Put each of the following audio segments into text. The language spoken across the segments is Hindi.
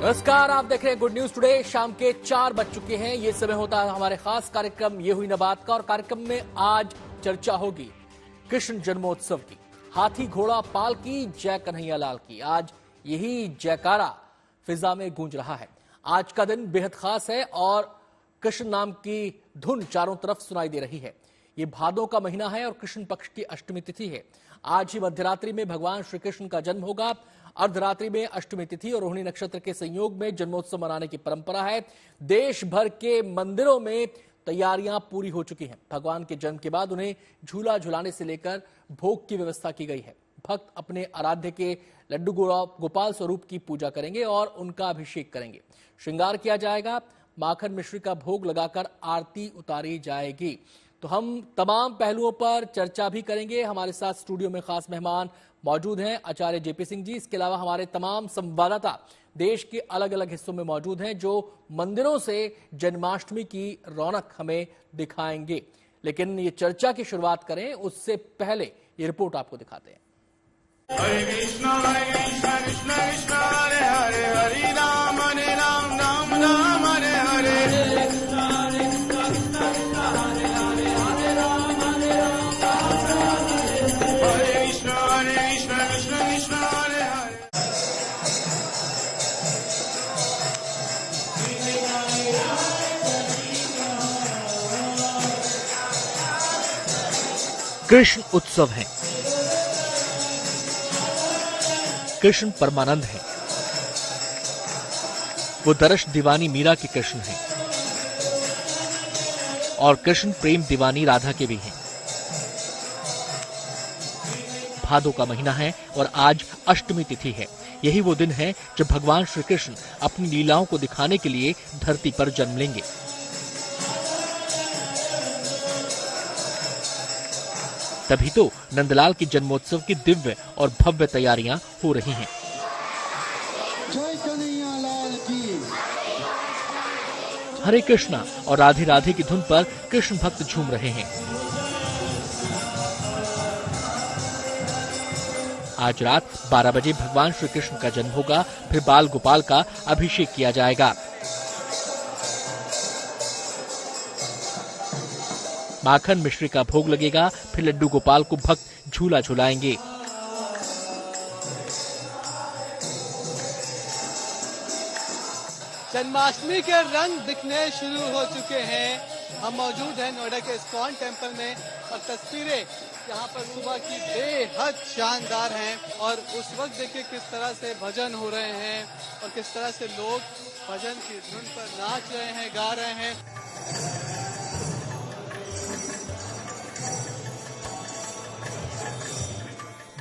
नमस्कार, आप देख रहे हैं गुड न्यूज टुडे। शाम के 4 बज चुके हैं। ये समय होता है हमारे खास कार्यक्रम ये हुई ना बात का, और कार्यक्रम में आज चर्चा होगी कृष्ण जन्मोत्सव की। हाथी घोड़ा पाल की, जय कन्हैया लाल की। आज यही जयकारा फिजा में गूंज रहा है। आज का दिन बेहद खास है और कृष्ण नाम की धुन चारों तरफ सुनाई दे रही है। ये भादों का महीना है और कृष्ण पक्ष की अष्टमी तिथि है। आज ही मध्यरात्रि में भगवान श्री कृष्ण का जन्म होगा। अर्धरात्रि में अष्टमी तिथि और रोहिणी नक्षत्र के संयोग में जन्मोत्सव मनाने की परंपरा है। देश भर के मंदिरों में तैयारियां पूरी हो चुकी हैं। भगवान के जन्म के बाद उन्हें झूला झुलाने से लेकर भोग की व्यवस्था की गई है। भक्त अपने आराध्य के लड्डू गोपाल स्वरूप की पूजा करेंगे और उनका अभिषेक करेंगे। श्रृंगार किया जाएगा। माखन मिश्री का भोग लगाकर आरती उतारी जाएगी। तो हम तमाम पहलुओं पर चर्चा भी करेंगे। हमारे साथ स्टूडियो में खास मेहमान मौजूद हैं, आचार्य जेपी सिंह जी। इसके अलावा हमारे तमाम संवाददाता देश के अलग अलग हिस्सों में मौजूद हैं, जो मंदिरों से जन्माष्टमी की रौनक हमें दिखाएंगे। लेकिन ये चर्चा की शुरुआत करें उससे पहले ये रिपोर्ट आपको दिखाते हैं। हरे कृष्णा कृष्ण कृष्ण हरे हरे, हरे राम राम राम हरे हरे। कृष्ण उत्सव है। कृष्ण परमानंद है। वो दरश दीवानी मीरा के कृष्ण हैं और कृष्ण प्रेम दीवानी राधा के भी हैं। भादों का महीना है और आज अष्टमी तिथि है। यही वो दिन है जब भगवान श्री कृष्ण अपनी लीलाओं को दिखाने के लिए धरती पर जन्म लेंगे। तभी तो नंदलाल के जन्मोत्सव की दिव्य और भव्य तैयारियां हो रही हैं। जय कन्हैया लाल की। हरे कृष्णा और राधे राधे की धुन पर कृष्ण भक्त झूम रहे हैं। आज रात 12 बजे भगवान श्री कृष्ण का जन्म होगा। फिर बाल गोपाल का अभिषेक किया जाएगा। माखन मिश्री का भोग लगेगा। फिर लड्डू गोपाल को भक्त झूला झुलाएंगे। जन्माष्टमी के रंग दिखने शुरू हो चुके हैं। हम मौजूद हैं नोएडा के इस्कॉन टेम्पल में और तस्वीरें यहाँ पर सुबह की बेहद शानदार हैं। और उस वक्त देखिए किस तरह से भजन हो रहे हैं और किस तरह से लोग भजन की धुन पर नाच रहे हैं, गा रहे हैं।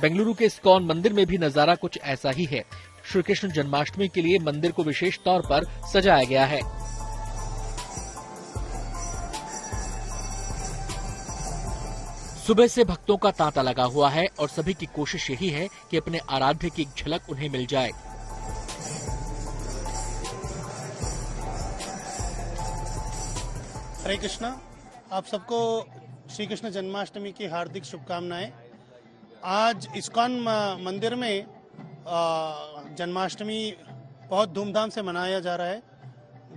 बेंगलुरु के इस्कॉन मंदिर में भी नजारा कुछ ऐसा ही है। श्री कृष्ण जन्माष्टमी के लिए मंदिर को विशेष तौर पर सजाया गया है। सुबह से भक्तों का तांता लगा हुआ है और सभी की कोशिश यही है कि अपने आराध्य की एक झलक उन्हें मिल जाए। हरे कृष्णा। आप सबको श्री कृष्ण जन्माष्टमी की हार्दिक शुभकामनाएं। आज इस्कॉन मंदिर में जन्माष्टमी बहुत धूमधाम से मनाया जा रहा है।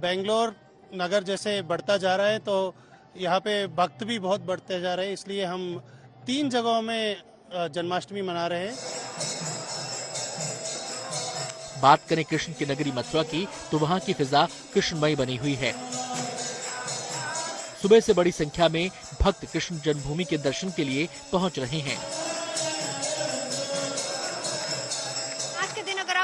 बेंगलोर नगर जैसे बढ़ता जा रहा है तो यहाँ पे भक्त भी बहुत बढ़ते जा रहे हैं, इसलिए हम 3 जगहों में जन्माष्टमी मना रहे हैं। बात करें कृष्ण की नगरी मथुरा की तो वहाँ की फिजा कृष्णमयी बनी हुई है। सुबह से बड़ी संख्या में भक्त कृष्ण जन्मभूमि के दर्शन के लिए पहुंच रहे हैं।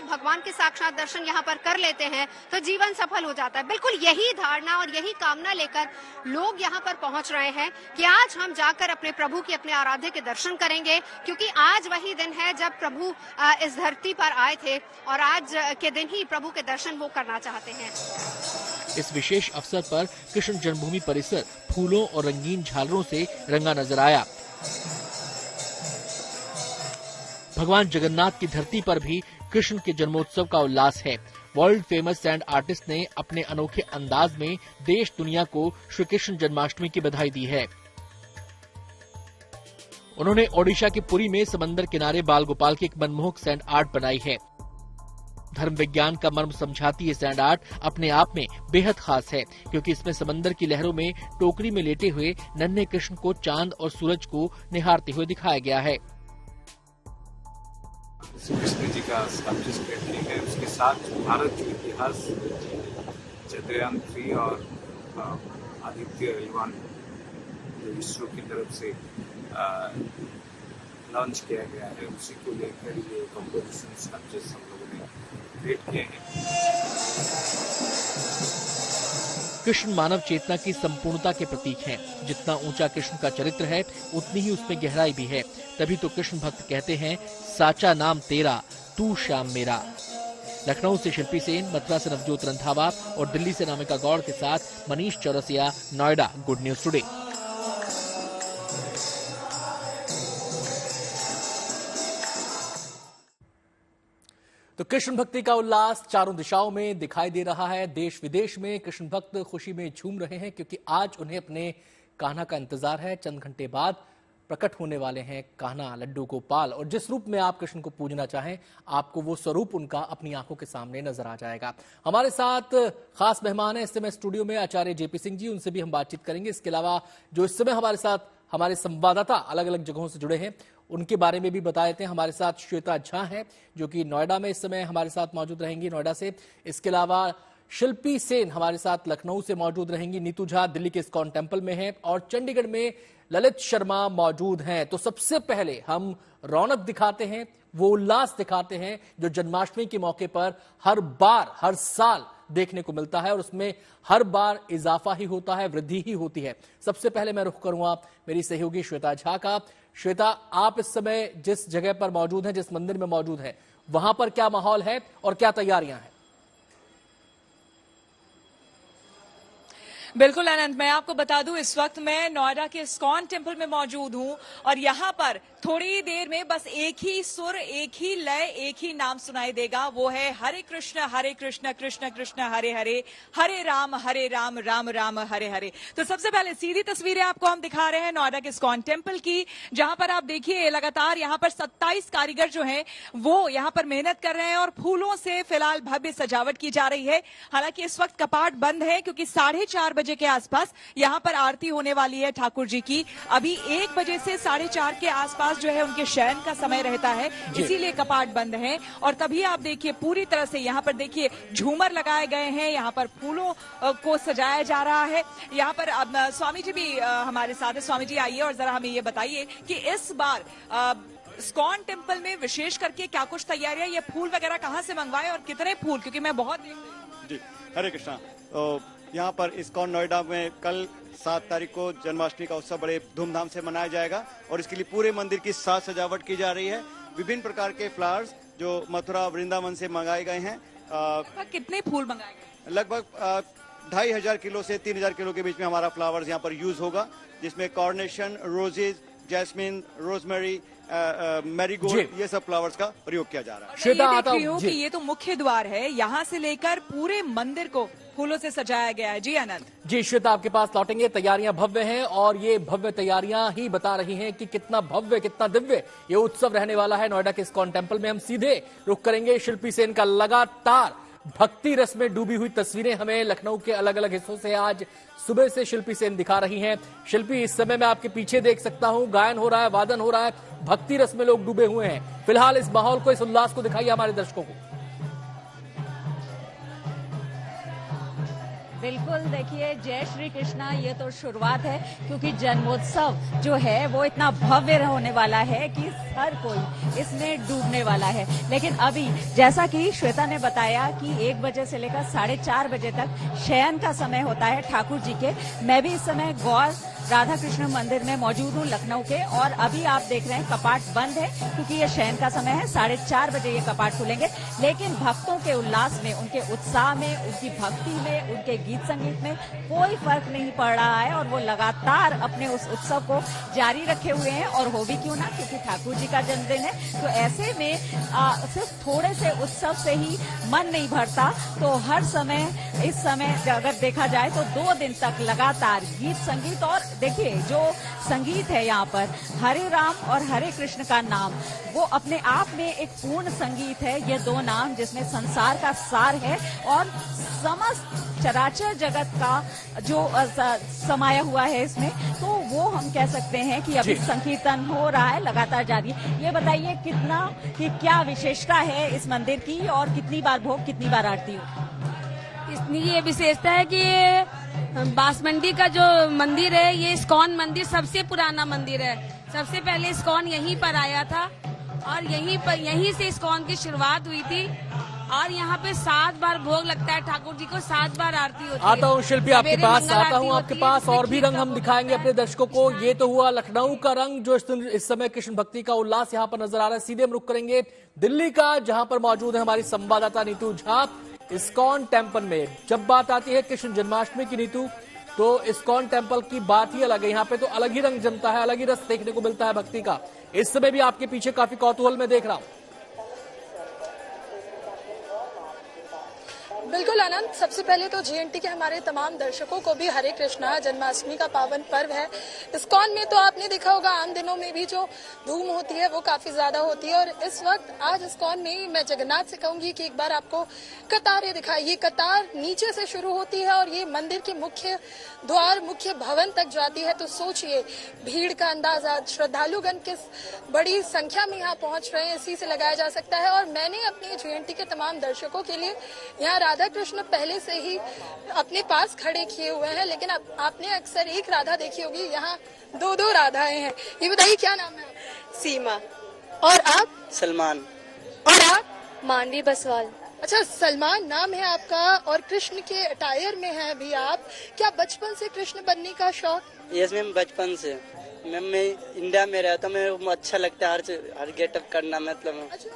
भगवान के साक्षात दर्शन यहाँ पर कर लेते हैं तो जीवन सफल हो जाता है। बिल्कुल यही धारणा और यही कामना लेकर लोग यहाँ पर पहुँच रहे हैं कि आज हम जाकर अपने प्रभु की, अपने आराध्य के दर्शन करेंगे, क्योंकि आज वही दिन है जब प्रभु इस धरती पर आए थे और आज के दिन ही प्रभु के दर्शन वो करना चाहते हैं। इस विशेष अवसर पर कृष्ण जन्मभूमि परिसर फूलों और रंगीन झालरों से रंगा नजर आया। भगवान जगन्नाथ की धरती पर भी कृष्ण के जन्मोत्सव का उल्लास है। वर्ल्ड फेमस सैंड आर्टिस्ट ने अपने अनोखे अंदाज में देश दुनिया को श्री कृष्ण जन्माष्टमी की बधाई दी है। उन्होंने ओडिशा के पुरी में समंदर किनारे बाल गोपाल की एक मनमोहक सैंड आर्ट बनाई है। धर्म विज्ञान का मर्म समझाती ये सैंड आर्ट अपने आप में बेहद खास है, क्योंकि इसमें समंदर की लहरों में टोकरी में लेटे हुए नन्हे कृष्ण को चांद और सूरज को निहारते हुए दिखाया गया है। कृष्ण जी का स्कल्पचर्स पेंटिंग है, उसके साथ भारत के इतिहास, चंद्रयान 3 और आदित्य L1 जो इसरो की तरफ से लॉन्च किया गया है, उसी को लेकर ये कंपोजिशन स्कल्पचर्स हम लोगों ने क्रिएट किए हैं। कृष्ण मानव चेतना की संपूर्णता के प्रतीक हैं। जितना ऊंचा कृष्ण का चरित्र है, उतनी ही उसमें गहराई भी है। तभी तो कृष्ण भक्त कहते हैं, साचा नाम तेरा, तू श्याम मेरा। लखनऊ से शिल्पी सेन, मथुरा से नवजोत रंधावा और दिल्ली से नामिका गौड़ के साथ Manish Chaurasia, Noida, good news today. तो कृष्ण भक्ति का उल्लास चारों दिशाओं में दिखाई दे रहा है। देश विदेश में कृष्ण भक्त खुशी में झूम रहे हैं, क्योंकि आज उन्हें अपने कान्हा का इंतजार है। चंद घंटे बाद प्रकट होने वाले हैं कान्हा, लड्डू गोपाल, और जिस रूप में आप कृष्ण को पूजना चाहें, आपको वो स्वरूप उनका अपनी आंखों के सामने नजर आ जाएगा। हमारे साथ खास मेहमान है इस समय स्टूडियो में, आचार्य जेपी सिंह जी, उनसे भी हम बातचीत करेंगे। इसके अलावा जो इस समय हमारे साथ हमारे संवाददाता अलग अलग जगहों से जुड़े हैं, उनके बारे में भी बता देते हैं। हमारे साथ श्वेता झा हैं, जो कि नोएडा में इस समय हमारे साथ मौजूद रहेंगी, नोएडा से। इसके अलावा शिल्पी सेन हमारे साथ लखनऊ से मौजूद रहेंगी, नीतू झा दिल्ली के इस्कॉन टेम्पल में है, और चंडीगढ़ में ललित शर्मा मौजूद हैं। तो सबसे पहले हम रौनक दिखाते हैं, वो उल्लास दिखाते हैं जो जन्माष्टमी के मौके पर हर बार, हर साल देखने को मिलता है, और उसमें हर बार इजाफा ही होता है, वृद्धि ही होती है। सबसे पहले मैं रुख करूंगा मेरी सहयोगी श्वेता झा का। श्वेता, आप इस समय जिस जगह पर मौजूद हैं, जिस मंदिर में मौजूद हैं, वहां पर क्या माहौल है और क्या तैयारियां हैं? बिल्कुल आनंद, मैं आपको बता दूं, इस वक्त मैं नोएडा के इस्कॉन टेम्पल में मौजूद हूं, और यहाँ पर थोड़ी देर में बस एक ही सुर, एक ही लय, एक ही नाम सुनाई देगा, वो है हरे कृष्ण कृष्ण कृष्ण हरे हरे, हरे राम राम राम हरे हरे। तो सबसे पहले सीधी तस्वीरें आपको हम दिखा रहे हैं नोएडा के इस्कॉन टेम्पल की, जहां पर आप देखिए लगातार यहाँ पर 27 कारीगर जो हैं वो यहाँ पर मेहनत कर रहे हैं, और फूलों से फिलहाल भव्य सजावट की जा रही है। हालांकि इस वक्त कपाट बंद है, क्योंकि 4:30 बजे के आसपास यहाँ पर आरती होने वाली है ठाकुर जी की। अभी 1 बजे से 4:30 के आसपास जो है उनके शयन का समय रहता है, इसीलिए कपाट बंद है। और तभी आप देखिए पूरी तरह से यहाँ पर देखिए झूमर लगाए गए हैं, यहाँ पर फूलों को सजाया जा रहा है। यहाँ पर अब स्वामी जी भी हमारे साथ है। स्वामी जी आइए और जरा हमें ये बताइए कि इस बार इस्कॉन टेम्पल में विशेष करके क्या कुछ तैयारियां, ये फूल वगैरह कहाँ से मंगवाए और कितने फूल, क्योंकि मैं बहुत जी। हरे कृष्णा। यहाँ पर इस्कॉन नोएडा में कल 7 तारीख को जन्माष्टमी का उत्सव बड़े धूमधाम से मनाया जाएगा, और इसके लिए पूरे मंदिर की साज सजावट की जा रही है। विभिन्न प्रकार के फ्लावर्स जो मथुरा वृंदावन से मंगाए गए हैं। कितने फूल मंगाए गए? लगभग 2500 किलो से 3000 किलो के बीच में हमारा फ्लावर्स यहाँ पर यूज होगा, जिसमें carnation, roses, jasmine, rosemary, marigold, ये सब फ्लावर्स का प्रयोग किया जा रहा है। श्वेता, मैं देख रही हूँ कि ये तो मुख्य द्वार है, यहाँ से लेकर पूरे मंदिर को फूलों से सजाया गया है। जी आनंद। जी श्वेता, आपके पास लौटेंगे। तैयारियां भव्य हैं, और ये भव्य तैयारियां ही बता रही हैं कि कितना भव्य, कितना दिव्य ये उत्सव रहने वाला है नोएडा के इस्कॉन टेम्पल में। हम सीधे रुख करेंगे शिल्पी सेन का। लगातार भक्ति रस में डूबी हुई तस्वीरें हमें लखनऊ के अलग अलग हिस्सों से आज सुबह से शिल्पी सेन दिखा रही हैं। शिल्पी, इस समय मैं आपके पीछे देख सकता हूं, गायन हो रहा है, वादन हो रहा है, भक्ति रस में लोग डूबे हुए हैं। फिलहाल इस माहौल को, इस उल्लास को दिखाइए हमारे दर्शकों को। बिल्कुल, देखिए, जय श्री कृष्णा, ये तो शुरुआत है, क्योंकि जन्मोत्सव जो है वो इतना भव्य होने वाला है कि हर कोई इसमें डूबने वाला है। लेकिन अभी जैसा कि श्वेता ने बताया कि 1 बजे से लेकर 4:30 बजे तक शयन का समय होता है ठाकुर जी के। मैं भी इस समय गौर राधा कृष्ण मंदिर में मौजूद हूँ लखनऊ के, और अभी आप देख रहे हैं कपाट बंद है, क्योंकि ये शयन का समय है। 4:30 बजे ये कपाट खुलेंगे। लेकिन भक्तों के उल्लास में, उनके उत्साह में, उनकी भक्ति में, उनके गीत संगीत में कोई फर्क नहीं पड़ रहा है, और वो लगातार अपने उस उत्सव को जारी रखे हुए हैं। और हो भी क्यों ना, क्योंकि ठाकुर जी का जन्मदिन है। तो ऐसे में सिर्फ थोड़े से उत्सव से ही मन नहीं भरता, तो हर समय, इस समय अगर देखा जाए तो 2 दिन तक लगातार गीत संगीत और देखिए जो संगीत है यहाँ पर, हरे राम और हरे कृष्ण का नाम, वो अपने आप में एक पूर्ण संगीत है। ये दो नाम जिसमें संसार का सार है और समस्त चराचर जगत का जो समाया हुआ है इसमें, तो वो हम कह सकते हैं कि अभी संकीर्तन हो रहा है, लगातार जारी है। ये बताइए कि क्या विशेषता है इस मंदिर की और कितनी बार भोग, कितनी बार आरती हो? इसमें ये विशेषता है कि बांसमंडी का जो मंदिर है, ये इस्कॉन मंदिर सबसे पुराना मंदिर है। सबसे पहले इस्कॉन यहीं पर आया था और यहीं से इस्कॉन की शुरुआत हुई थी और यहाँ पे 7 बार भोग लगता है ठाकुर जी को, 7 बार आरती होती है। आता हूँ शिल्पी आपके पास, आता हूँ आपके पास, और भी रंग हम दिखाएंगे अपने दर्शकों को। ये तो हुआ लखनऊ का रंग जो इस समय कृष्ण भक्ति का उल्लास यहाँ पर नजर आ रहा है। सीधे हम रुख करेंगे दिल्ली का, जहां पर मौजूद है हमारी संवाददाता नीतू झा। इस्कॉन टेम्पल में जब बात आती है कृष्ण जन्माष्टमी की नीतू, तो इस्कॉन टेम्पल की बात ही अलग है। यहाँ पे तो अलग ही रंग जमता है, अलग ही रस देखने को मिलता है भक्ति का। इस समय भी आपके पीछे काफी कौतूहल में देख रहा हूं। बिल्कुल आनंद, सबसे पहले तो जीएनटी के हमारे तमाम दर्शकों को भी हरे कृष्णा। जन्माष्टमी का पावन पर्व है। इस्कॉन में तो आपने देखा होगा आम दिनों में भी जो धूम होती है वो काफी ज्यादा होती है, और इस वक्त आज इस्कॉन में मैं जगन्नाथ से कहूंगी कि एक बार आपको कतारें दिखाई। ये कतार नीचे से शुरू होती है और ये मंदिर के मुख्य द्वार, मुख्य भवन तक जाती है। तो सोचिए भीड़ का अंदाजा, श्रद्धालुगण किस बड़ी संख्या में यहाँ पहुंच रहे हैं, इसी से लगाया जा सकता है। और मैंने अपने जीएनटी के तमाम दर्शकों के लिए यहाँ राधा कृष्ण पहले से ही अपने पास खड़े किए हुए हैं, लेकिन आपने अक्सर एक राधा देखी होगी, यहाँ 2-2 राधाएं हैं। ये बताइए क्या नाम है? सीमा। और आप? सलमान। और आप? मानवी बसवाल। अच्छा, सलमान नाम है आपका और कृष्ण के अटायर में हैं अभी आप। क्या बचपन से कृष्ण बनने का शौक? यस मैम, बचपन से। मैम मैं इंडिया में रहता हूँ, मेरे अच्छा लगता है हर गेटअप करना। मतलब अच्छा,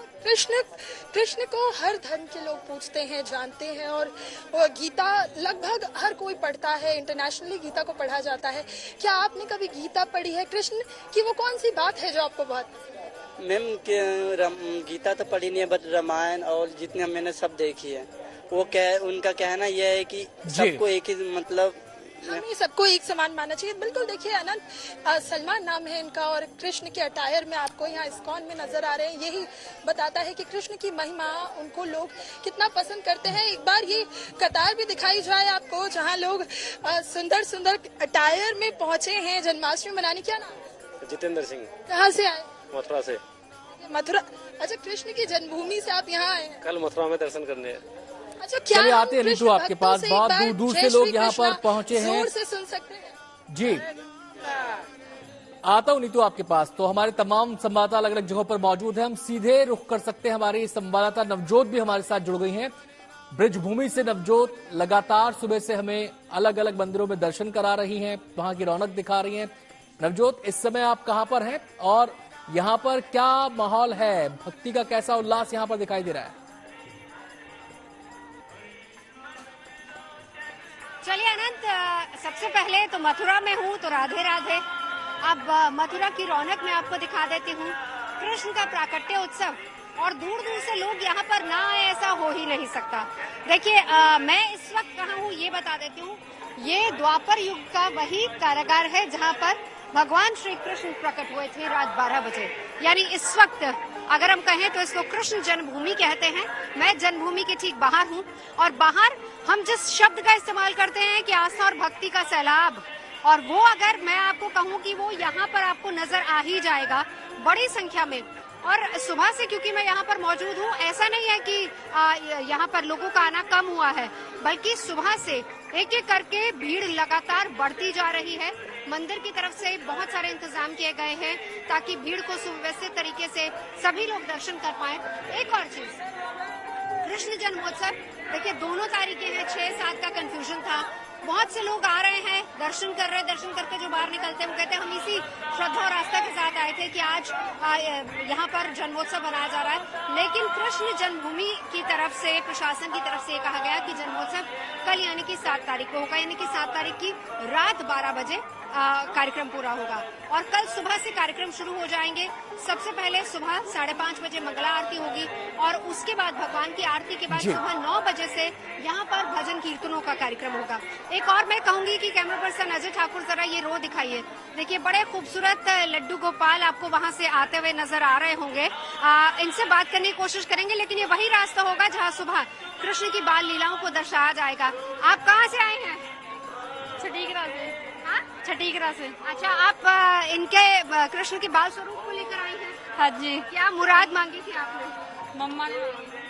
कृष्ण को हर धर्म के लोग पूछते हैं, जानते हैं, और गीता लगभग हर कोई पढ़ता है। इंटरनेशनली गीता को पढ़ा जाता है। क्या आपने कभी गीता पढ़ी है? कृष्ण की वो कौन सी बात है जो आपको बहुत? मैम गीता तो पढ़ी नहीं है, बट रामायण और जितने मैंने सब देखी है। वो उनका कहना यह है कि सबको एक ही, मतलब हमें सबको एक समान मानना चाहिए। बिल्कुल, देखिए अनंत, सलमान नाम है इनका और कृष्ण के अटायर में आपको यहाँ इस्कॉन में नजर आ रहे हैं। यही बताता है कि कृष्ण की महिमा उनको लोग कितना पसंद करते हैं। एक बार ये कतार भी दिखाई जाए आपको, जहाँ लोग सुंदर सुंदर अटायर में पहुंचे हैं जन्माष्टमी मनाने। क्या नाम? जितेंद्र सिंह। कहाँ से आए? मथुरा से। मथुरा? अच्छा, कृष्ण की जन्मभूमि से आप यहाँ आए? कल मथुरा में दर्शन करने। अच्छा, क्या चलिए आते हैं नीतू आपके पास, बहुत दूर दूर से लोग यहाँ पर पहुंचे हैं। जोर से सुन सकते हैं जी। आता हूँ नीतू आपके पास। तो हमारे तमाम संवाददाता अलग अलग जगहों पर मौजूद हैं। हम सीधे रुख कर सकते हैं, हमारी संवाददाता नवजोत भी हमारे साथ जुड़ गई हैं ब्रिजभूमि से। नवजोत लगातार सुबह से हमें अलग अलग मंदिरों में दर्शन करा रही हैं, वहां की रौनक दिखा रही हैं। नवजोत, इस समय आप कहां पर हैं और यहाँ पर क्या माहौल है? भक्ति का कैसा उल्लास यहाँ पर दिखाई दे रहा है? चलिए अनंत, सबसे पहले तो मथुरा में हूँ तो राधे राधे। अब मथुरा की रौनक मैं आपको दिखा देती हूँ। कृष्ण का प्राकट्य उत्सव, और दूर दूर से लोग यहाँ पर ना आए ऐसा हो ही नहीं सकता। देखिए मैं इस वक्त कहाँ हूँ ये बता देती हूँ। ये द्वापर युग का वही कारागार है जहाँ पर भगवान श्री कृष्ण प्रकट हुए थे रात 12 बजे। यानी इस वक्त अगर हम कहें तो इसको कृष्ण जन्मभूमि कहते हैं। मैं जन्मभूमि के ठीक बाहर हूँ, और बाहर हम जिस शब्द का इस्तेमाल करते हैं कि आस्था और भक्ति का सैलाब, और वो अगर मैं आपको कहूँ कि वो यहाँ पर आपको नजर आ ही जाएगा बड़ी संख्या में। और सुबह से क्योंकि मैं यहाँ पर मौजूद हूँ, ऐसा नहीं है कि यहाँ पर लोगों का आना कम हुआ है, बल्कि सुबह से एक एक करके भीड़ लगातार बढ़ती जा रही है। मंदिर की तरफ से बहुत सारे इंतजाम किए गए हैं ताकि भीड़ को सुव्यवस्थित तरीके से सभी लोग दर्शन कर पाएं। एक और चीज, कृष्ण जन्मोत्सव देखिए दोनों तारीखें हैं, 6-7 का कंफ्यूजन था। बहुत से लोग आ रहे हैं, दर्शन कर रहे हैं, दर्शन करके जो बाहर निकलते हैं वो कहते हैं हम इसी श्रद्धा और आस्था के साथ आए थे कि आज यहाँ पर जन्मोत्सव मनाया जा रहा है। लेकिन कृष्ण जन्मभूमि की तरफ से, प्रशासन की तरफ से कहा गया कि जन्मोत्सव कल यानी कि 7 तारीख को होगा, यानी कि 7 तारीख की रात 12 बजे कार्यक्रम पूरा होगा। और कल सुबह से कार्यक्रम शुरू हो जाएंगे। सबसे पहले सुबह 5:30 बजे मंगला आरती होगी और उसके बाद भगवान की आरती के बाद सुबह 9 बजे से यहाँ पर भजन कीर्तनों का कार्यक्रम होगा। एक और मैं कहूंगी कि कैमरा पर्सन अजय ठाकुर जरा ये रो दिखाइए। देखिए बड़े खूबसूरत लड्डू गोपाल आपको वहाँ से आते हुए नजर आ रहे होंगे। इनसे बात करने की कोशिश करेंगे, लेकिन ये वही रास्ता होगा जहाँ सुबह कृष्ण की बाल लीलाओं को दर्शाया जाएगा। आप कहाँ से आए हैं? छठीगरा से। छठीगरा से। अच्छा, आप इनके कृष्ण के बाल स्वरूप को लेकर आई हैं? हाँ जी। क्या मुराद मांगी थी आपने? मम्मा ने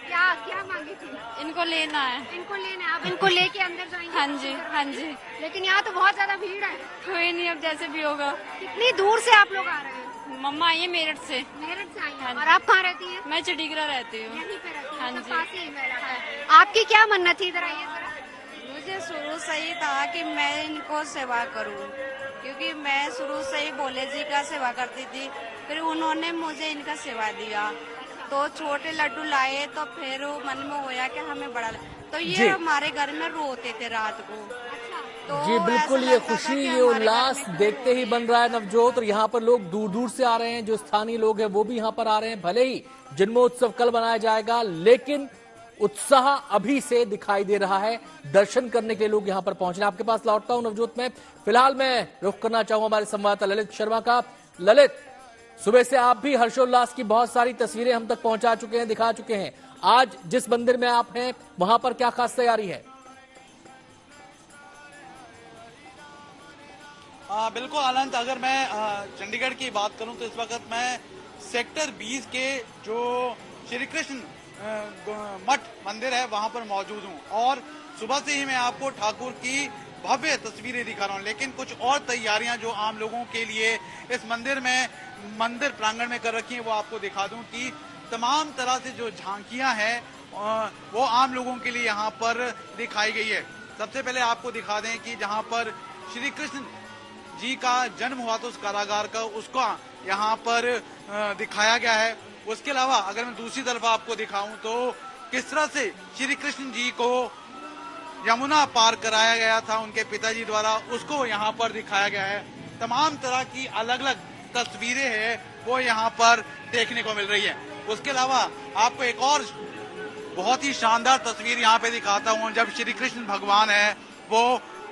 क्या मांगी थी? इनको लेना है। इनको लेना है। आप इनको लेके अंदर जाएंगे? हाँ जी, हाँ जी। लेकिन यहाँ तो बहुत ज्यादा भीड़ है। कोई नहीं, अब जैसे भी होगा। कितनी दूर से आप लोग आ रहे हैं? मम्मा आई है मेरठ से। मेरठ से आई हैं। हाँ और आप कहाँ रहती हैं? मैं छठीगरा रहती हूँ। यहीं पे रहती हैं? हाँ तो जी। पास ही मेला है। आपकी क्या मन्नत थी? इधर आइए जरा। मुझे शुरू से ही था कि मैं इनको सेवा करूं, क्योंकि मैं शुरू से ही भोले जी का सेवा करती थी। फिर उन्होंने मुझे इनका सेवा दिया, तो छोटे लड्डू लाए, तो फिर मन में होया कि हमें बड़ा तो ये हमारे घर में रोते थे रात को। तो जी बिल्कुल, ये खुशी, ये उल्लास देखते ही बन रहा है नवजोत। और यहाँ पर लोग दूर दूर से आ रहे हैं, जो स्थानीय लोग हैं वो भी यहाँ पर आ रहे हैं। भले ही जन्मोत्सव कल मनाया जाएगा, लेकिन उत्साह अभी से दिखाई दे रहा है। दर्शन करने के लिए लोग यहाँ पर पहुंच रहे हैं। आपके पास लौटता हूं नवजोत में। फिलहाल मैं रुख करना चाहूंगा हमारे संवाददाता ललित शर्मा का। ललित, सुबह से आप भी हर्षोल्लास की बहुत सारी तस्वीरें हम तक पहुंचा चुके हैं, दिखा चुके हैं। आज जिस मंदिर में आप हैं वहां पर क्या खास तैयारी है? बिल्कुल आनंद, अगर मैं चंडीगढ़ की बात करूं तो इस वक्त मैं सेक्टर 20 के जो श्री कृष्ण मठ मंदिर है वहां पर मौजूद हूं। और सुबह से ही मैं आपको ठाकुर की भव्य तस्वीरें दिखा रहा हूं, लेकिन कुछ और तैयारियां जो आम लोगों के लिए इस मंदिर प्रांगण में कर रखी है वो आपको दिखा दूं कि तमाम तरह से जो झांकियां हैं वो आम लोगों के लिए यहाँ पर दिखाई गई है। सबसे पहले आपको दिखा दें कि जहाँ पर श्री कृष्ण जी का जन्म हुआ तो उस कारागार का उसका यहाँ पर दिखाया गया है। उसके अलावा अगर मैं दूसरी तरफ आपको दिखाऊं तो किस तरह से श्री कृष्ण जी को यमुना पार कराया गया था उनके पिताजी द्वारा, उसको यहाँ पर दिखाया गया है। तमाम तरह की अलग अलग तस्वीरें हैं वो यहाँ पर देखने को मिल रही है। उसके अलावा आपको एक और बहुत ही शानदार तस्वीर यहाँ पे दिखाता हूँ, जब श्री कृष्ण भगवान है वो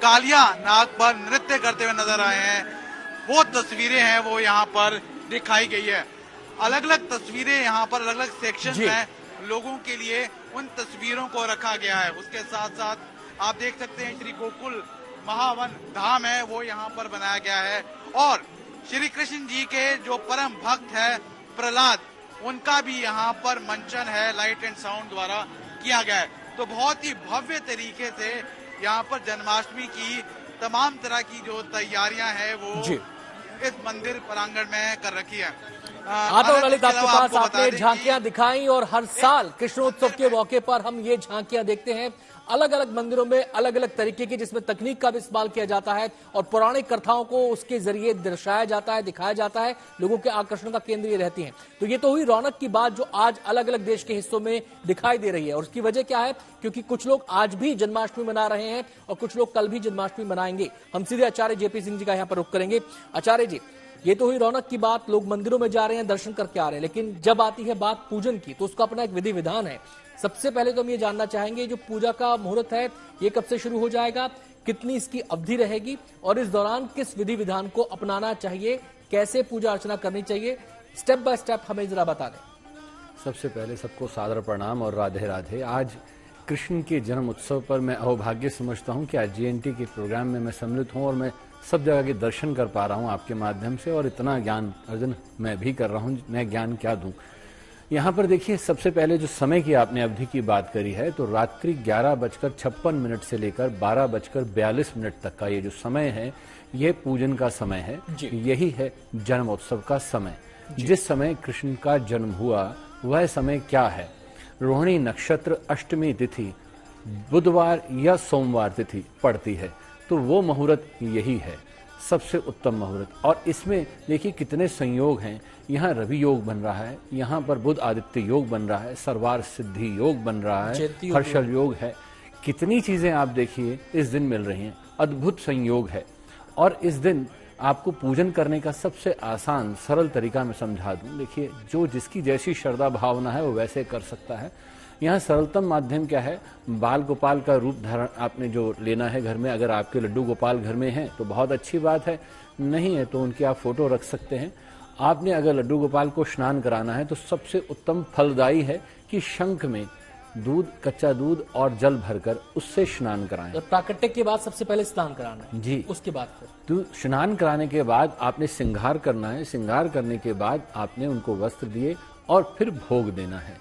कालिया नाग पर नृत्य करते हुए नजर आए हैं। वो तस्वीरें हैं वो यहाँ पर दिखाई गई है। अलग अलग तस्वीरें यहाँ पर अलग अलग सेक्शन हैं, लोगों के लिए उन तस्वीरों को रखा गया है। उसके साथ साथ आप देख सकते हैं श्री गोकुल महावन धाम है वो यहाँ पर बनाया गया है। और श्री कृष्ण जी के जो परम भक्त है प्रहलाद, उनका भी यहाँ पर मंचन है लाइट एंड साउंड द्वारा किया गया है। तो बहुत ही भव्य तरीके से यहाँ पर जन्माष्टमी की तमाम तरह की जो तैयारियां हैं वो इस मंदिर प्रांगण में कर रखी है। आता हूं ललित आपके पास। आपने झांकियां दिखाई और हर साल कृष्णोत्सव के मौके पर हम ये झांकियां देखते हैं अलग अलग मंदिरों में, अलग अलग तरीके की, जिसमें तकनीक का भी इस्तेमाल किया जाता है और पौराणिक कथाओं को उसके जरिए दर्शाया जाता है, दिखाया जाता है, लोगों के आकर्षण का केंद्र ये रहती हैं। तो ये तो हुई रौनक की बात जो आज अलग अलग देश के हिस्सों में दिखाई दे रही है। और उसकी वजह क्या है? क्योंकि कुछ लोग आज भी जन्माष्टमी मना रहे हैं और कुछ लोग कल भी जन्माष्टमी मनाएंगे। हम सीधे आचार्य जेपी सिंह जी का यहाँ पर रुख करेंगे। आचार्य जी, ये तो हुई रौनक की बात, लोग मंदिरों में जा रहे हैं, दर्शन करके आ रहे हैं, लेकिन जब आती है बात पूजन की तो उसका अपना एक विधि विधान है। सबसे पहले तो हम ये जानना चाहेंगे, जो पूजा का मुहूर्त है ये कब से शुरू हो जाएगा, कितनी इसकी अवधि रहेगी और इस दौरान किस विधि विधान को अपनाना चाहिए, कैसे पूजा अर्चना करनी चाहिए, स्टेप बाय स्टेप हमें जरा बता दें। सबसे पहले सबको सादर प्रणाम और राधे राधे। आज कृष्ण के जन्म उत्सव पर मैं अहोभाग्य समझता हूं कि आज जीएनटी के प्रोग्राम में मैं सम्मिलित हूं और मैं सब जगह के दर्शन कर पा रहा हूं आपके माध्यम से, और इतना ज्ञान अर्जन मैं भी कर रहा हूं। मैं ज्ञान क्या दूं? यहाँ पर देखिए, सबसे पहले जो समय की आपने अवधि की बात करी है, तो रात्रि 11:56 से लेकर 12:42 तक का ये जो समय है ये पूजन का समय है। यही है जन्मोत्सव का समय। जिस समय कृष्ण का जन्म हुआ वह समय क्या है? रोहिणी नक्षत्र अष्टमी तिथि बुधवार या सोमवार तिथि पड़ती है, तो वो मुहूर्त यही है, सबसे उत्तम मुहूर्त। और इसमें देखिए कितने संयोग हैं। यहाँ रवि योग बन रहा है, यहाँ पर बुध आदित्य योग बन रहा है, सर्वार सिद्धि योग बन रहा है, हर्षल योग है। कितनी चीजें आप देखिए इस दिन मिल रही हैं, अद्भुत संयोग है। और इस दिन आपको पूजन करने का सबसे आसान सरल तरीका मैं समझा दूं। देखिए, जो जिसकी जैसी श्रद्धा भावना है वो वैसे कर सकता है। यहाँ सरलतम माध्यम क्या है, बाल गोपाल का रूप धारण आपने जो लेना है घर में। अगर आपके लड्डू गोपाल घर में हैं तो बहुत अच्छी बात है, नहीं है तो उनकी आप फोटो रख सकते हैं। आपने अगर लड्डू गोपाल को स्नान कराना है तो सबसे उत्तम फलदायी है कि शंख में दूध, कच्चा दूध और जल भरकर उससे स्नान कराएं। तो प्राकट्य के बाद सबसे पहले स्नान कराना है जी, उसके बाद फिर तो स्नान कराने के बाद आपने श्रृंगार करना है। श्रृंगार करने के बाद आपने उनको वस्त्र दिए और फिर भोग देना है।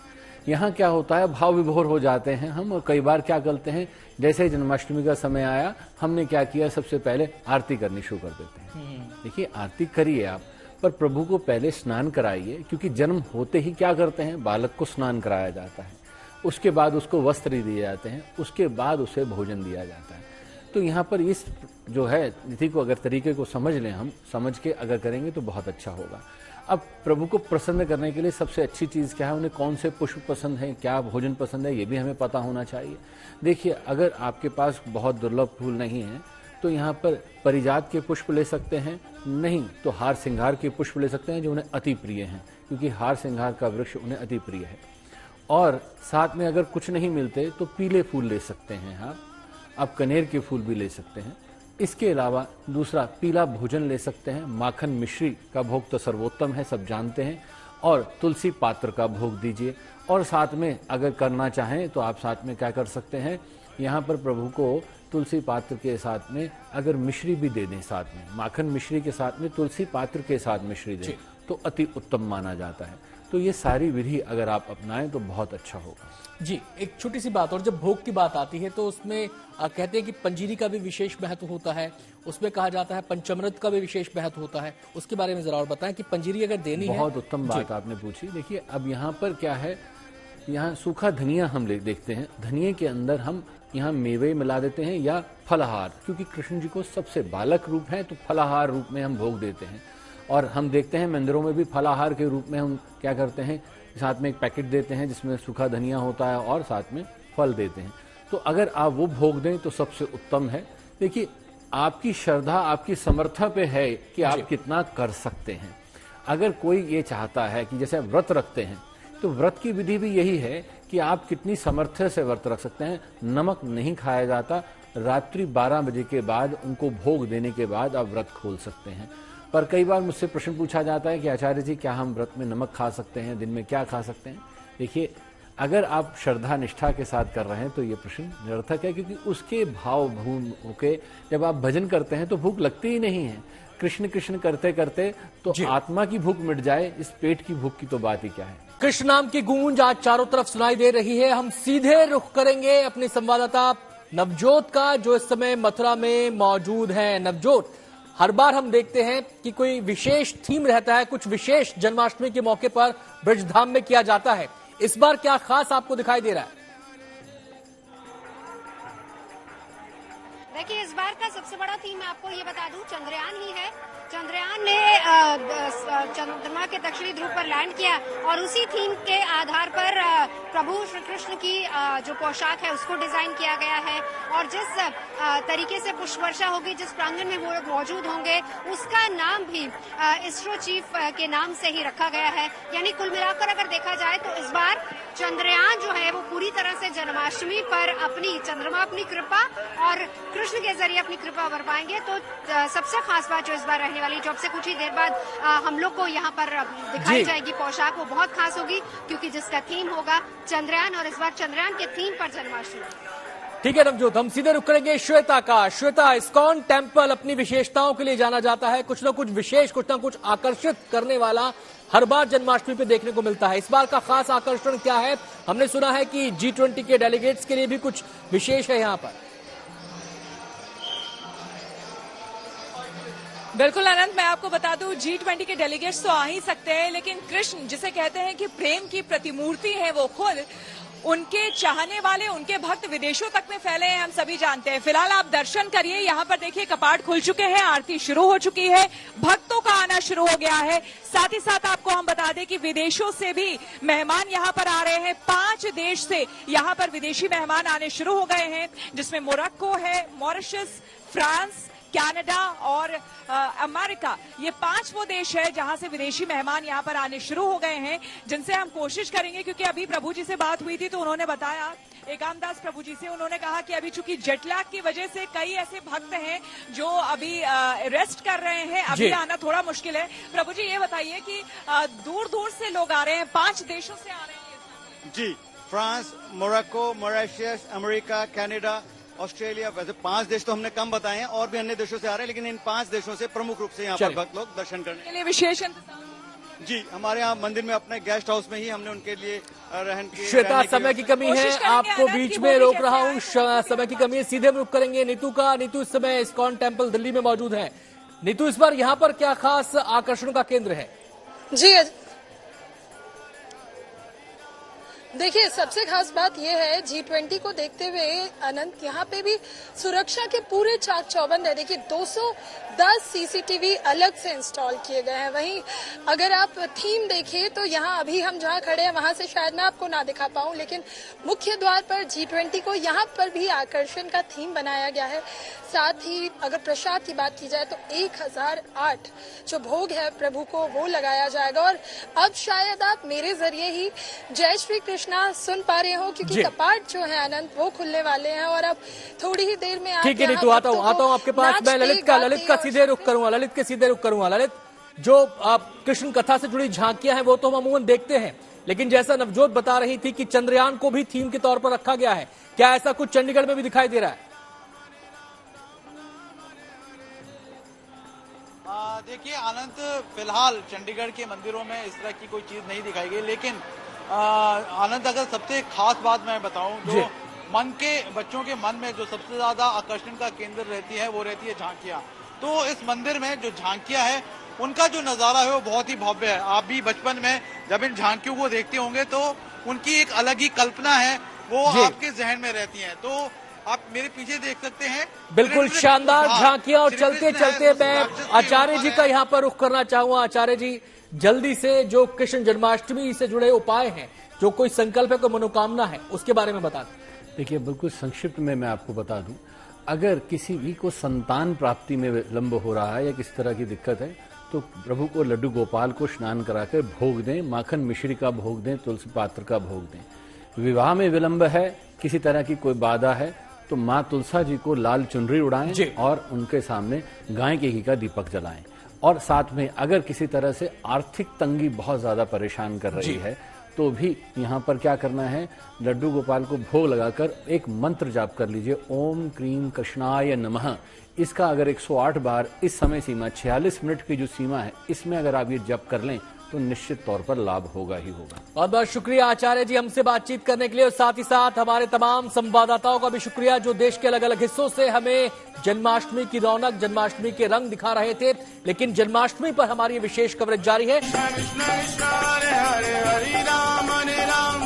यहाँ क्या होता है, भाव विभोर हो जाते हैं हम, और कई बार क्या करते हैं, जैसे जन्माष्टमी का समय आया हमने क्या किया, सबसे पहले आरती करनी शुरू कर देते हैं। देखिए, आरती करिए आप, पर प्रभु को पहले स्नान कराइए, क्योंकि जन्म होते ही क्या करते हैं, बालक को स्नान कराया जाता है, उसके बाद उसको वस्त्र दिए जाते हैं, उसके बाद उसे भोजन दिया जाता है। तो यहाँ पर इस जो है तिथि को अगर तरीके को समझ लें, हम समझ के अगर करेंगे तो बहुत अच्छा होगा। अब प्रभु को प्रसन्न करने के लिए सबसे अच्छी चीज क्या है, उन्हें कौन से पुष्प पसंद है, क्या भोजन पसंद है, ये भी हमें पता होना चाहिए। देखिए, अगर आपके पास बहुत दुर्लभ फूल नहीं है तो यहाँ पर परिजात के पुष्प ले सकते हैं, नहीं तो हार श्रृंगार के पुष्प ले सकते हैं जो उन्हें अति प्रिय हैं, क्योंकि हार श्रृंगार का वृक्ष उन्हें अति प्रिय है। और साथ में अगर कुछ नहीं मिलते तो पीले फूल ले सकते हैं आप कनेर के फूल भी ले सकते हैं। इसके अलावा दूसरा पीला भोजन ले सकते हैं। माखन मिश्री का भोग तो सर्वोत्तम है, सब जानते हैं, और तुलसी पात्र का भोग दीजिए। और साथ में अगर करना चाहें तो आप साथ में क्या कर सकते हैं, यहाँ पर प्रभु को तुलसी पात्र के साथ में अगर मिश्री भी दे दें, साथ में माखन मिश्री के साथ में तुलसी पात्र के साथ मिश्री दें तो अति उत्तम माना जाता है। तो ये सारी विधि अगर आप अपनाएं तो बहुत अच्छा होगा। जी, एक छोटी सी बात, और जब भोग की बात आती है तो उसमें कहते हैं कि पंजीरी का भी विशेष महत्व होता है, उसमें कहा जाता है पंचामृत का भी विशेष महत्व होता है, उसके बारे में जरा और बताएं कि पंजीरी अगर देनी है। बहुत उत्तम बात आपने पूछी। देखिए, अब यहाँ पर क्या है, यहाँ सूखा धनिया हम देखते हैं, धनिये के अंदर हम यहाँ मेवे मिला देते हैं या फलाहार, क्योंकि कृष्ण जी को सबसे बालक रूप है तो फलाहार रूप में हम भोग देते हैं। और हम देखते हैं मंदिरों में भी फलाहार के रूप में हम क्या करते हैं, साथ में एक पैकेट देते हैं जिसमें सूखा धनिया होता है और साथ में फल देते हैं। तो अगर आप वो भोग दें तो सबसे उत्तम है। देखिए, आपकी श्रद्धा आपकी समर्था पे है कि आप कितना कर सकते हैं। अगर कोई ये चाहता है कि जैसे व्रत रखते हैं तो व्रत की विधि भी यही है कि आप कितनी समर्थ्य से व्रत रख सकते हैं। नमक नहीं खाया जाता, रात्रि 12 बजे के बाद उनको भोग देने के बाद आप व्रत खोल सकते हैं। पर कई बार मुझसे प्रश्न पूछा जाता है कि आचार्य जी, क्या हम व्रत में नमक खा सकते हैं, दिन में क्या खा सकते हैं? देखिए, अगर आप श्रद्धा निष्ठा के साथ कर रहे हैं तो ये प्रश्न निरर्थक है, क्योंकि उसके भाव भूम होके जब आप भजन करते हैं तो भूख लगती ही नहीं है। कृष्ण कृष्ण करते करते तो आत्मा की भूख मिट जाए, इस पेट की भूख की तो बात ही क्या है। कृष्ण नाम की गूंज आज चारों तरफ सुनाई दे रही है। हम सीधे रुख करेंगे अपने संवाददाता नवजोत का, जो इस समय मथुरा में मौजूद है। नवजोत, हर बार हम देखते हैं कि कोई विशेष थीम रहता है, कुछ विशेष जन्माष्टमी के मौके पर ब्रजधाम में किया जाता है। इस बार क्या खास आपको दिखाई दे रहा है? देखिए, इस बार का सबसे बड़ा थीम मैं आपको ये बता दूं, चंद्रयान ही है। चंद्रयान ने चंद्रमा के दक्षिणी ध्रुव पर लैंड किया और उसी थीम के आधार पर प्रभु श्री कृष्ण की जो पोशाक है उसको डिजाइन किया गया है। और जिस तरीके से पुष्प वर्षा होगी, जिस प्रांगण में वो मौजूद होंगे, उसका नाम भी इसरो चीफ के नाम से ही रखा गया है। यानी कुल मिलाकर अगर देखा जाए तो इस बार चंद्रयान जो है वो पूरी तरह से जन्माष्टमी पर अपनी चंद्रमा अपनी कृपा और कृष्ण के जरिए अपनी कृपा बरपाएंगे। तो सबसे खास बात जो इस बार रहने वाली, जो अब से कुछ ही देर बाद हम लोग को यहाँ पर दिखाई जाएगी पोशाक, वो बहुत खास होगी, क्योंकि जिसका थीम होगा चंद्रयान, और इस बार चंद्रयान के थीम पर जन्माष्टमी। ठीक है नवजोत, हम सीधे रुक करेंगे श्वेता का। श्वेता, इस्कॉन टेम्पल अपनी विशेषताओं के लिए जाना जाता है, कुछ न कुछ विशेष, कुछ न कुछ आकर्षित करने वाला हर बार जन्माष्टमी पे देखने को मिलता है। इस बार का खास आकर्षण क्या है? हमने सुना है कि G20 के डेलीगेट्स के लिए भी कुछ विशेष है यहाँ पर। बिल्कुल आनंद, मैं आपको बता दूं, G20 के डेलीगेट्स तो आ ही सकते हैं, लेकिन कृष्ण जिसे कहते हैं कि प्रेम की प्रतिमूर्ति है, वो खुद, उनके चाहने वाले, उनके भक्त विदेशों तक में फैले हैं, हम सभी जानते हैं। फिलहाल आप दर्शन करिए, यहाँ पर देखिए कपाट खुल चुके हैं, आरती शुरू हो चुकी है, भक्तों का आना शुरू हो गया है। साथ ही साथ आपको हम बता दें कि विदेशों से भी मेहमान यहाँ पर आ रहे हैं। 5 देश से यहाँ पर विदेशी मेहमान आने शुरू हो गए हैं, जिसमें मोरक्को है, मॉरिशस, फ्रांस, कनाडा और अमेरिका, ये 5 वो देश है जहां से विदेशी मेहमान यहां पर आने शुरू हो गए हैं, जिनसे हम कोशिश करेंगे, क्योंकि अभी प्रभु जी से बात हुई थी तो उन्होंने बताया, एकामदास प्रभु जी से, उन्होंने कहा कि अभी चूंकि जेटलैग की वजह से कई ऐसे भक्त हैं जो अभी रेस्ट कर रहे हैं, अभी आना थोड़ा मुश्किल है। प्रभु जी ये बताइए कि दूर दूर से लोग आ रहे हैं, 5 देशों से आ रहे हैं। जी, France, Morocco, Mauritius, America, Canada, Australia, वैसे 5 देश तो हमने कम बताए हैं, और भी अन्य देशों से आ रहे हैं, लेकिन इन 5 देशों से प्रमुख रूप से यहाँ पर भक्त लोग दर्शन करने के लिए विशेष इंतजाम। जी, हमारे यहाँ मंदिर में अपने गेस्ट हाउस में ही हमने उनके लिए रहन की। श्वेता, समय की कमी है, आपको बीच में रोक रहा हूँ, समय की कमी है, सीधे रुक करेंगे नीतू का। नीतू इस समय इस्कॉन टेम्पल दिल्ली में मौजूद है। नीतू, इस बार यहाँ पर क्या खास आकर्षण का केंद्र है? जी देखिए, सबसे खास बात यह है G20 को देखते हुए अनंत यहाँ पे भी सुरक्षा के पूरे चाक चौबंद है। देखिए 210 सीसीटीवी अलग से इंस्टॉल किए गए हैं। वहीं अगर आप थीम देखें तो यहाँ अभी हम जहाँ खड़े हैं वहां से शायद मैं आपको ना दिखा पाऊं, लेकिन मुख्य द्वार पर G20 को यहाँ पर भी आकर्षण का थीम बनाया गया है। साथ ही अगर प्रसाद की बात की जाए तो 1008 जो भोग है प्रभु को वो लगाया जाएगा। और अब शायद आप मेरे जरिए ही जय श्री कृष्णा सुन पा रहे हो, क्योंकि कपाट जो है अनंत वो खुलने वाले हैं और अब थोड़ी ही देर में ठीक है नीतू, आता हूँ आपके पास। मैं ललित का सीधे रुख करूंगा, ललित के सीधे रुख करूंगा। ललित, जो कृष्ण कथा से जुड़ी झांकियां हैं वो तो हम अमूमन देखते हैं, लेकिन जैसा नवजोत बता रही थी कि चंद्रयान को भी थीम के तौर पर रखा गया है, क्या ऐसा कुछ चंडीगढ़ में भी दिखाई दे रहा है? देखिए आनंद, फिलहाल चंडीगढ़ के मंदिरों में इस तरह की कोई चीज नहीं दिखाई गई, लेकिन आनंद अगर सबसे खास बात मैं बताऊं, जो मन के बच्चों के मन में जो सबसे ज्यादा आकर्षण का केंद्र रहती है वो रहती है झांकियां। तो इस मंदिर में जो झांकियां है उनका जो नजारा है वो बहुत ही भव्य है। आप भी बचपन में जब इन झांकियों को देखते होंगे तो उनकी एक अलग ही कल्पना है, वो आपके जहन में रहती है। तो आप मेरे पीछे देख सकते हैं, बिल्कुल शानदार झांकियां। और चलते चलते मैं आचार्य जी का यहाँ पर रुख करना चाहूंगा। आचार्य जी, जल्दी से जो कृष्ण जन्माष्टमी से जुड़े उपाय हैं, जो कोई संकल्प है, कोई मनोकामना है, उसके बारे में बता दें। देखिए, बिल्कुल संक्षिप्त में मैं आपको बता दूं, अगर किसी भी को संतान प्राप्ति में विलंब हो रहा है या किसी तरह की दिक्कत है तो प्रभु को लड्डू गोपाल को स्नान कराकर भोग दें, माखन मिश्री का भोग दें, तुलसी पात्र का भोग दें। विवाह में विलंब है, किसी तरह की कोई बाधा है तो माँ तुलसा जी को लाल चुनरी उड़ाएं और उनके सामने गाय के घी का दीपक जलाएं। और साथ में अगर किसी तरह से आर्थिक तंगी बहुत ज्यादा परेशान कर रही है तो भी यहाँ पर क्या करना है, लड्डू गोपाल को भोग लगाकर एक मंत्र जाप कर लीजिए, ओम क्रीम कृष्णाय नमः। इसका अगर 108 बार इस समय सीमा 46 मिनट की जो सीमा है इसमें अगर आप ये जप कर लें तो निश्चित तौर पर लाभ होगा ही होगा। बहुत बहुत शुक्रिया आचार्य जी हमसे बातचीत करने के लिए, और साथ ही साथ हमारे तमाम संवाददाताओं का भी शुक्रिया जो देश के अलग अलग हिस्सों से हमें जन्माष्टमी की रौनक, जन्माष्टमी के रंग दिखा रहे थे। लेकिन जन्माष्टमी पर हमारी विशेष कवरेज जारी है। कृष्ण कृष्ण हरे हरे, हरे राम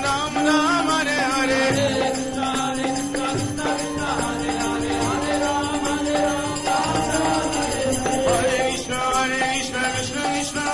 राम राम हरे हरे। हरे कृष्ण कृष्ण कृष्ण